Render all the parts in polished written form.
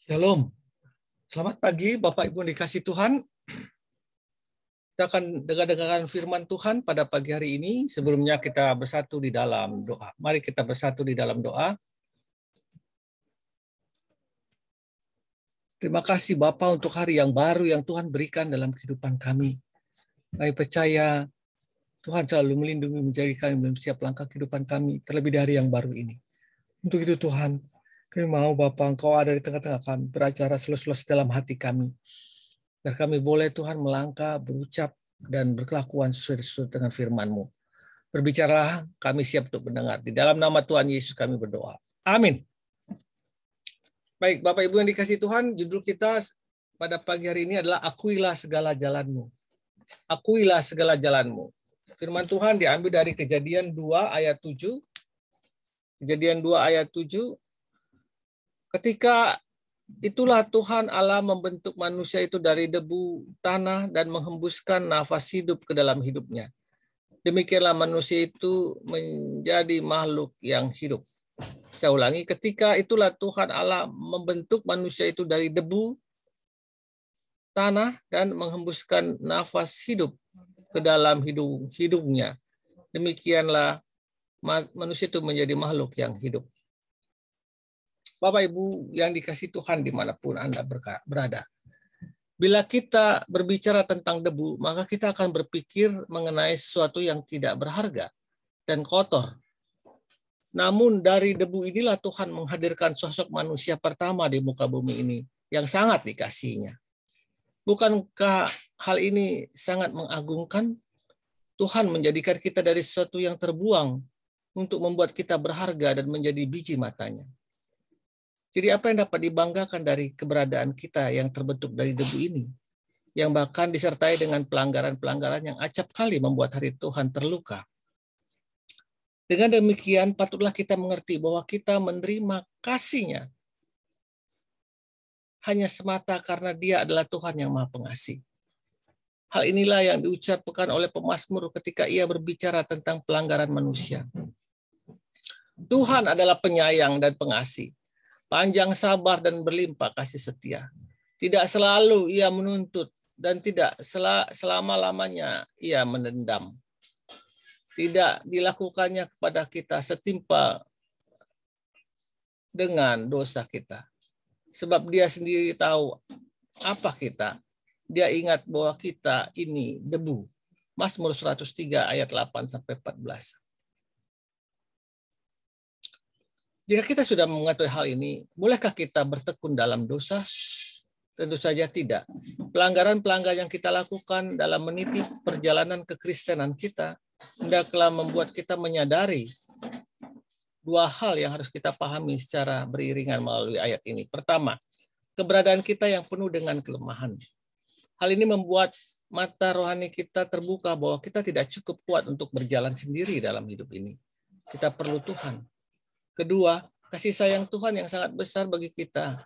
Shalom. Selamat pagi Bapak Ibu yang dikasih Tuhan. Kita akan dengar-dengarkan firman Tuhan pada pagi hari ini. Sebelumnya kita bersatu di dalam doa. Mari kita bersatu di dalam doa. Terima kasih Bapak untuk hari yang baru yang Tuhan berikan dalam kehidupan kami. Kami percaya Tuhan selalu melindungi, menjaga kami dalam setiap langkah kehidupan kami, terlebih dari yang baru ini. Untuk itu Tuhan, kami mau Bapak Engkau ada di tengah-tengah kami, beracara selus-selus dalam hati kami. Biar kami boleh Tuhan melangkah, berucap, dan berkelakuan sesuai dengan firman-Mu. Berbicaralah, kami siap untuk mendengar. Di dalam nama Tuhan Yesus kami berdoa. Amin. Baik, Bapak Ibu yang dikasih Tuhan, judul kita pada pagi hari ini adalah Akuilah segala jalanmu. Akuilah segala jalanmu. Firman Tuhan diambil dari Kejadian 2 ayat 7. Kejadian 2 ayat 7. Ketika itulah Tuhan Allah membentuk manusia itu dari debu tanah dan menghembuskan nafas hidup ke dalam hidupnya. Demikianlah manusia itu menjadi makhluk yang hidup. Saya ulangi, ketika itulah Tuhan Allah membentuk manusia itu dari debu tanah dan menghembuskan nafas hidup ke dalam hidupnya. Demikianlah manusia itu menjadi makhluk yang hidup. Bapak Ibu yang dikasih Tuhan dimanapun Anda berada. Bila kita berbicara tentang debu, maka kita akan berpikir mengenai sesuatu yang tidak berharga dan kotor. Namun dari debu inilah Tuhan menghadirkan sosok manusia pertama di muka bumi ini yang sangat dikasihinya. Bukankah hal ini sangat mengagumkan? Tuhan menjadikan kita dari sesuatu yang terbuang untuk membuat kita berharga dan menjadi biji matanya. Jadi apa yang dapat dibanggakan dari keberadaan kita yang terbentuk dari debu ini? Yang bahkan disertai dengan pelanggaran-pelanggaran yang acap kali membuat hati Tuhan terluka. Dengan demikian patutlah kita mengerti bahwa kita menerima kasih-Nya hanya semata karena Dia adalah Tuhan yang Maha Pengasih. Hal inilah yang diucapkan oleh pemazmur ketika ia berbicara tentang pelanggaran manusia. Tuhan adalah penyayang dan pengasih, panjang sabar dan berlimpah kasih setia. Tidak selalu ia menuntut dan tidak selama-lamanya ia menendam. Tidak dilakukannya kepada kita setimpal dengan dosa kita. Sebab Dia sendiri tahu apa kita. Dia ingat bahwa kita ini debu. Mazmur 103 ayat 8 sampai 14. Jika kita sudah mengetahui hal ini, bolehkah kita bertekun dalam dosa? Tentu saja tidak. Pelanggaran-pelanggaran yang kita lakukan dalam meniti perjalanan kekristenan kita hendaklah membuat kita menyadari dua hal yang harus kita pahami secara beriringan melalui ayat ini. Pertama, keberadaan kita yang penuh dengan kelemahan. Hal ini membuat mata rohani kita terbuka bahwa kita tidak cukup kuat untuk berjalan sendiri dalam hidup ini. Kita perlu Tuhan. Kedua, kasih sayang Tuhan yang sangat besar bagi kita.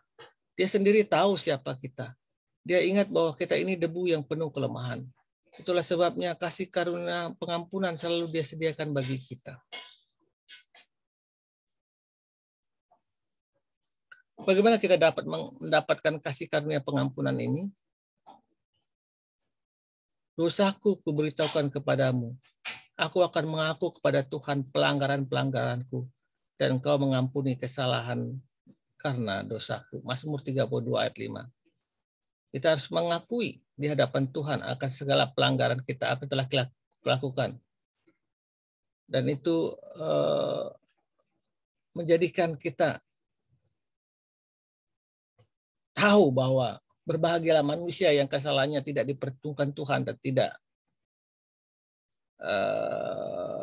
Dia sendiri tahu siapa kita. Dia ingat bahwa kita ini debu yang penuh kelemahan. Itulah sebabnya kasih karunia pengampunan selalu Dia sediakan bagi kita. Bagaimana kita dapat mendapatkan kasih karunia pengampunan ini? Dosaku kuberitahukan kepadamu. Aku akan mengaku kepada Tuhan pelanggaran-pelanggaranku, dan Engkau mengampuni kesalahan karena dosaku. Mazmur 32 ayat 5. Kita harus mengakui di hadapan Tuhan akan segala pelanggaran kita apa yang telah kita lakukan. Dan itu menjadikan kita tahu bahwa berbahagialah manusia yang kesalahannya tidak diperhitungkan Tuhan dan tidak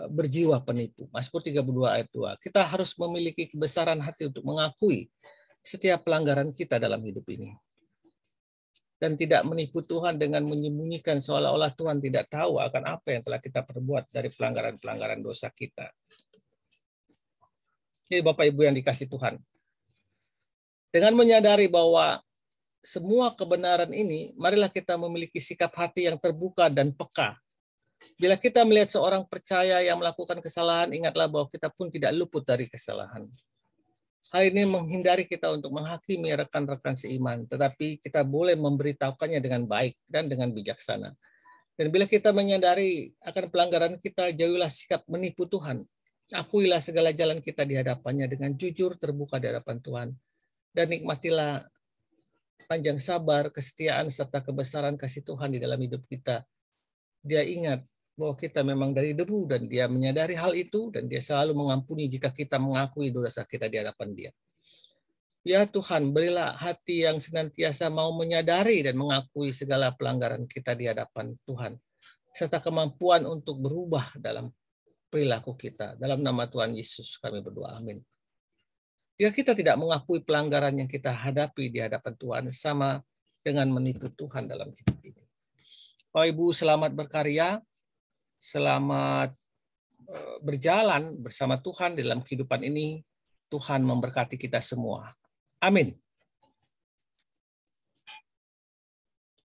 berjiwa penipu. Mazmur 32 ayat 2. Kita harus memiliki kebesaran hati untuk mengakui setiap pelanggaran kita dalam hidup ini. Dan tidak menipu Tuhan dengan menyembunyikan seolah-olah Tuhan tidak tahu akan apa yang telah kita perbuat dari pelanggaran-pelanggaran dosa kita. Jadi Bapak Ibu yang dikasih Tuhan, dengan menyadari bahwa semua kebenaran ini, marilah kita memiliki sikap hati yang terbuka dan peka. Bila kita melihat seorang percaya yang melakukan kesalahan, ingatlah bahwa kita pun tidak luput dari kesalahan. Hal ini menghindari kita untuk menghakimi rekan-rekan seiman, tetapi kita boleh memberitahukannya dengan baik dan dengan bijaksana. Dan bila kita menyadari akan pelanggaran kita, jauhilah sikap menipu Tuhan. Akuilah segala jalan kita di hadapannya dengan jujur terbuka di hadapan Tuhan. Dan nikmatilah panjang sabar, kesetiaan, serta kebesaran kasih Tuhan di dalam hidup kita. Dia ingat bahwa kita memang dari debu dan dia menyadari hal itu dan dia selalu mengampuni jika kita mengakui dosa kita di hadapan dia. Ya Tuhan, berilah hati yang senantiasa mau menyadari dan mengakui segala pelanggaran kita di hadapan Tuhan, serta kemampuan untuk berubah dalam perilaku kita. Dalam nama Tuhan Yesus kami berdoa, amin. Jika kita tidak mengakui pelanggaran yang kita hadapi di hadapan Tuhan, sama dengan menipu Tuhan dalam hidup ini. Bapak Ibu, selamat berkarya. Selamat berjalan bersama Tuhan dalam kehidupan ini. Tuhan memberkati kita semua. Amin.